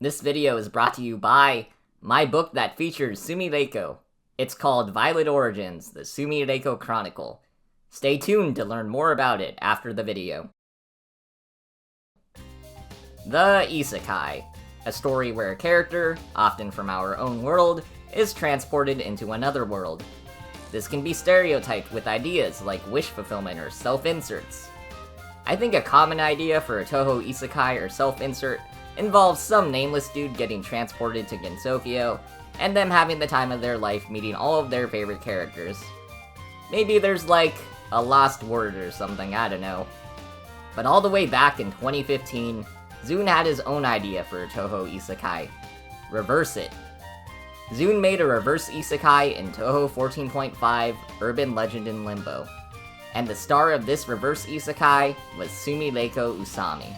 This video is brought to you by my book that features Sumireko. It's called Violet Origins, the Sumireko Chronicle. Stay tuned to learn more about it after the video. The Isekai, a story where a character, often from our own world, is transported into another world. This can be stereotyped with ideas like wish fulfillment or self-inserts. I think a common idea for a Touhou Isekai or self-insert involves some nameless dude getting transported to Gensokyo, and them having the time of their life meeting all of their favorite characters. Maybe there's like a lost word or something, I don't know. But all the way back in 2015, Zune had his own idea for a Touhou Isekai. Reverse it. Zune made a reverse Isekai in Touhou 14.5 Urban Legend in Limbo. And the star of this reverse Isekai was Sumireko Usami.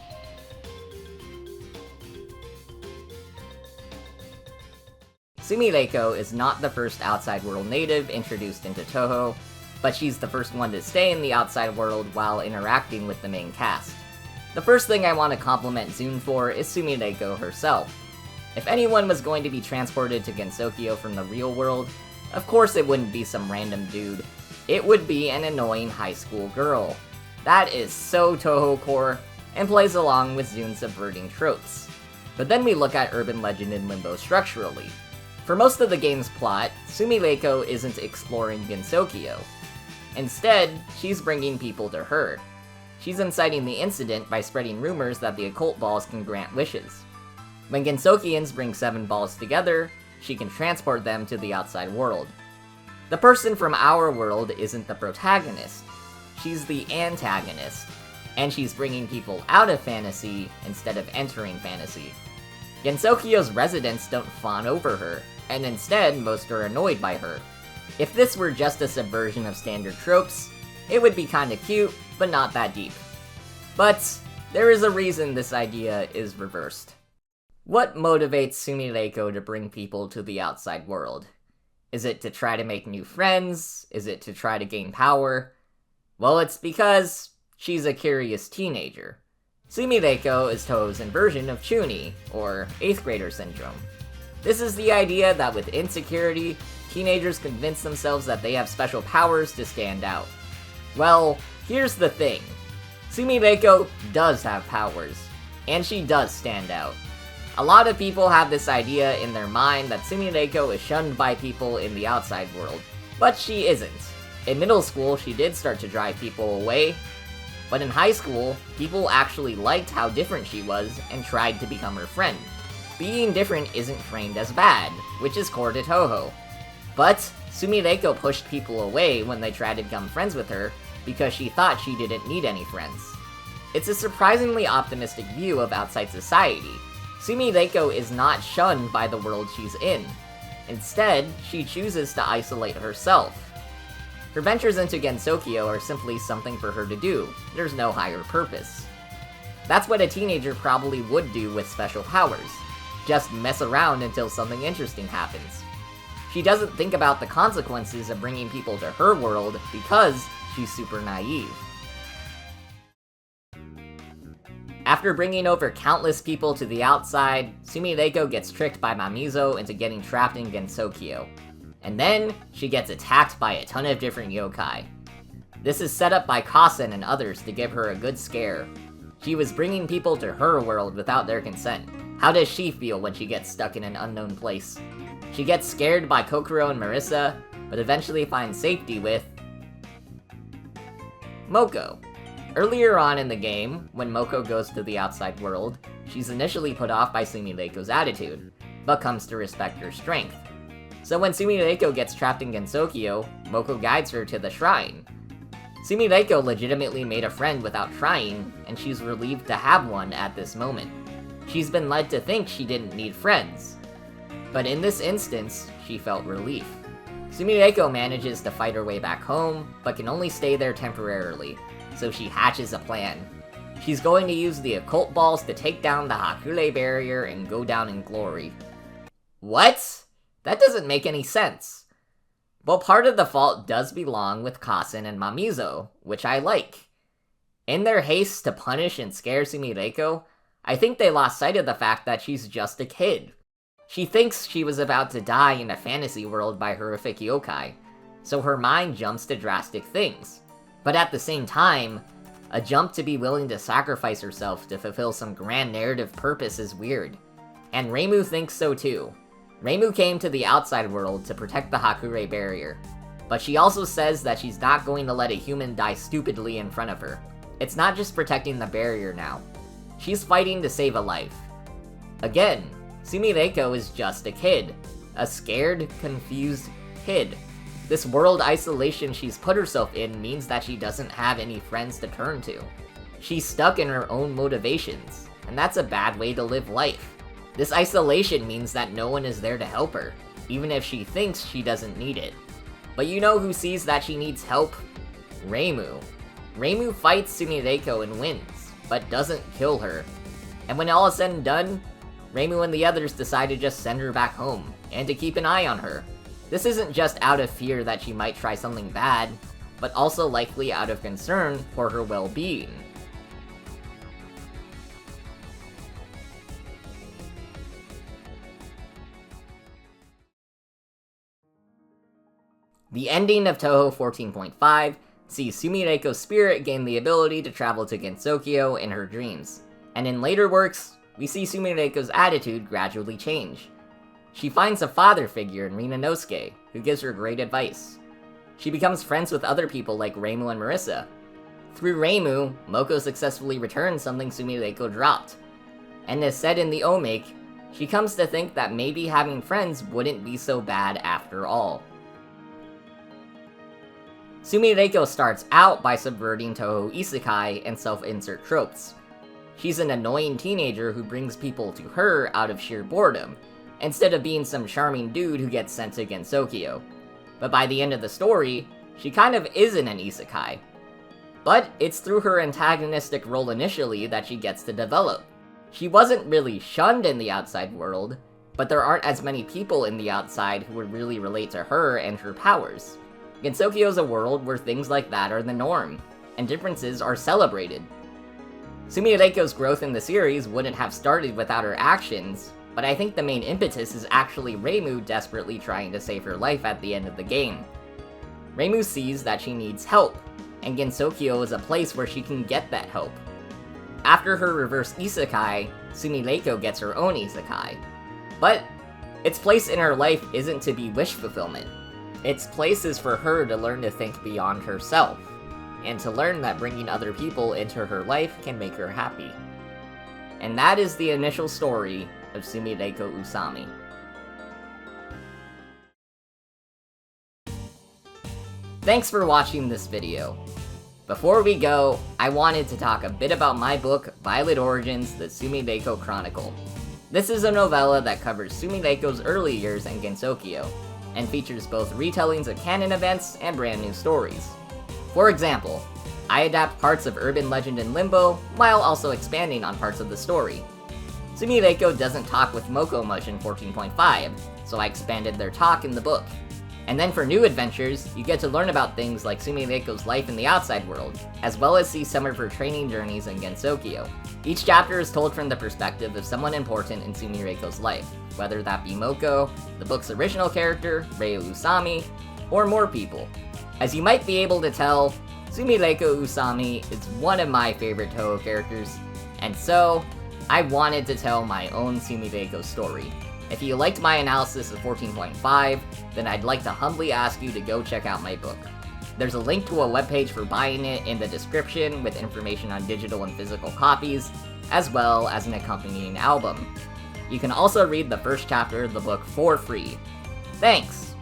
Sumireko is not the first outside world native introduced into Touhou, but she's the first one to stay in the outside world while interacting with the main cast. The first thing I want to compliment Zune for is Sumireko herself. If anyone was going to be transported to Gensokyo from the real world, of course it wouldn't be some random dude. It would be an annoying high school girl. That is so Touhou core, and plays along with Zune's subverting tropes. But then we look at Urban Legend in Limbo structurally. For most of the game's plot, Sumireko isn't exploring Gensokyo. Instead, she's bringing people to her. She's inciting the incident by spreading rumors that the occult balls can grant wishes. When Gensokians bring 7 balls together, she can transport them to the outside world. The person from our world isn't the protagonist, she's the antagonist, and she's bringing people out of fantasy instead of entering fantasy. Gensokyo's residents don't fawn over her, and instead most are annoyed by her. If this were just a subversion of standard tropes, it would be kinda cute, but not that deep. But there is a reason this idea is reversed. What motivates Sumireko to bring people to the outside world? Is it to try to make new friends? Is it to try to gain power? Well, it's because she's a curious teenager. Sumireko is Touhou's inversion of Chuni, or 8th grader syndrome. This is the idea that with insecurity, teenagers convince themselves that they have special powers to stand out. Well, here's the thing. Sumireko does have powers, and she does stand out. A lot of people have this idea in their mind that Sumireko is shunned by people in the outside world, but she isn't. In middle school, she did start to drive people away, but in high school, people actually liked how different she was and tried to become her friend. Being different isn't framed as bad, which is core to Touhou. But Sumireko pushed people away when they tried to become friends with her because she thought she didn't need any friends. It's a surprisingly optimistic view of outside society. Sumireko is not shunned by the world she's in. Instead, she chooses to isolate herself. Her ventures into Gensokyo are simply something for her to do. There's no higher purpose. That's what a teenager probably would do with special powers. Just mess around until something interesting happens. She doesn't think about the consequences of bringing people to her world because she's super naive. After bringing over countless people to the outside, Sumireko gets tricked by Mamizo into getting trapped in Gensokyo. And then, she gets attacked by a ton of different yokai. This is set up by Kasen and others to give her a good scare. She was bringing people to her world without their consent. How does she feel when she gets stuck in an unknown place? She gets scared by Kokoro and Marissa, but eventually finds safety with Moko. Earlier on in the game, when Moko goes to the outside world, she's initially put off by Sumireko's attitude, but comes to respect her strength. So when Sumireko gets trapped in Gensokyo, Moko guides her to the shrine. Sumireko legitimately made a friend without trying, and she's relieved to have one at this moment. She's been led to think she didn't need friends. But in this instance, she felt relief. Sumireko manages to fight her way back home, but can only stay there temporarily, so she hatches a plan. She's going to use the occult balls to take down the Hakure barrier and go down in glory. What? That doesn't make any sense. Well, part of the fault does belong with Kasen and Mamizo, which I like. In their haste to punish and scare Sumireko, I think they lost sight of the fact that she's just a kid. She thinks she was about to die in a fantasy world by horrific yokai, so her mind jumps to drastic things. But at the same time, a jump to be willing to sacrifice herself to fulfill some grand narrative purpose is weird. And Reimu thinks so too. Reimu came to the outside world to protect the Hakure barrier, but she also says that she's not going to let a human die stupidly in front of her. It's not just protecting the barrier now. She's fighting to save a life. Again, Sumireko is just a kid. A scared, confused kid. This world isolation she's put herself in means that she doesn't have any friends to turn to. She's stuck in her own motivations, and that's a bad way to live life. This isolation means that no one is there to help her, even if she thinks she doesn't need it. But you know who sees that she needs help? Reimu. Reimu fights Sumireko and wins, but doesn't kill her. And when all is said and done, Reimu and the others decide to just send her back home, and to keep an eye on her. This isn't just out of fear that she might try something bad, but also likely out of concern for her well-being. The ending of Touhou 14.5 sees Sumireko's spirit gain the ability to travel to Gensokyo in her dreams, and in later works, we see Sumireko's attitude gradually change. She finds a father figure in Rinanosuke, who gives her great advice. She becomes friends with other people like Reimu and Marissa. Through Reimu, Moko successfully returns something Sumireko dropped. And as said in the Omake, she comes to think that maybe having friends wouldn't be so bad after all. Sumireko starts out by subverting Touhou Isekai and self-insert tropes. She's an annoying teenager who brings people to her out of sheer boredom, instead of being some charming dude who gets sent to Gensokyo. But by the end of the story, she kind of isn't an isekai. But it's through her antagonistic role initially that she gets to develop. She wasn't really shunned in the outside world, but there aren't as many people in the outside who would really relate to her and her powers. Gensokyo is a world where things like that are the norm, and differences are celebrated. Sumireko's growth in the series wouldn't have started without her actions, but I think the main impetus is actually Reimu desperately trying to save her life at the end of the game. Reimu sees that she needs help, and Gensokyo is a place where she can get that help. After her reverse isekai, Sumireko gets her own isekai. But its place in her life isn't to be wish fulfillment. Its place is for her to learn to think beyond herself, and to learn that bringing other people into her life can make her happy. And that is the initial story of Sumireko Usami. Thanks for watching this video. Before we go, I wanted to talk a bit about my book, Violet Origins: The Sumireko Chronicle. This is a novella that covers Sumireko's early years in Gensokyo, and features both retellings of canon events and brand new stories. For example, I adapt parts of urban legend in Limbo, while also expanding on parts of the story. Sumireko doesn't talk with Moko much in 14.5, so I expanded their talk in the book. And then for new adventures, you get to learn about things like Sumireko's life in the outside world, as well as see some of her training journeys in Gensokyo. Each chapter is told from the perspective of someone important in Sumireko's life, whether that be Moko, the book's original character, Rei Usami, or more people. As you might be able to tell, Sumireko Usami is one of my favorite Touhou characters, and so, I wanted to tell my own Sumireko story. If you liked my analysis of 14.5, then I'd like to humbly ask you to go check out my book. There's a link to a webpage for buying it in the description with information on digital and physical copies, as well as an accompanying album. You can also read the first chapter of the book for free. Thanks!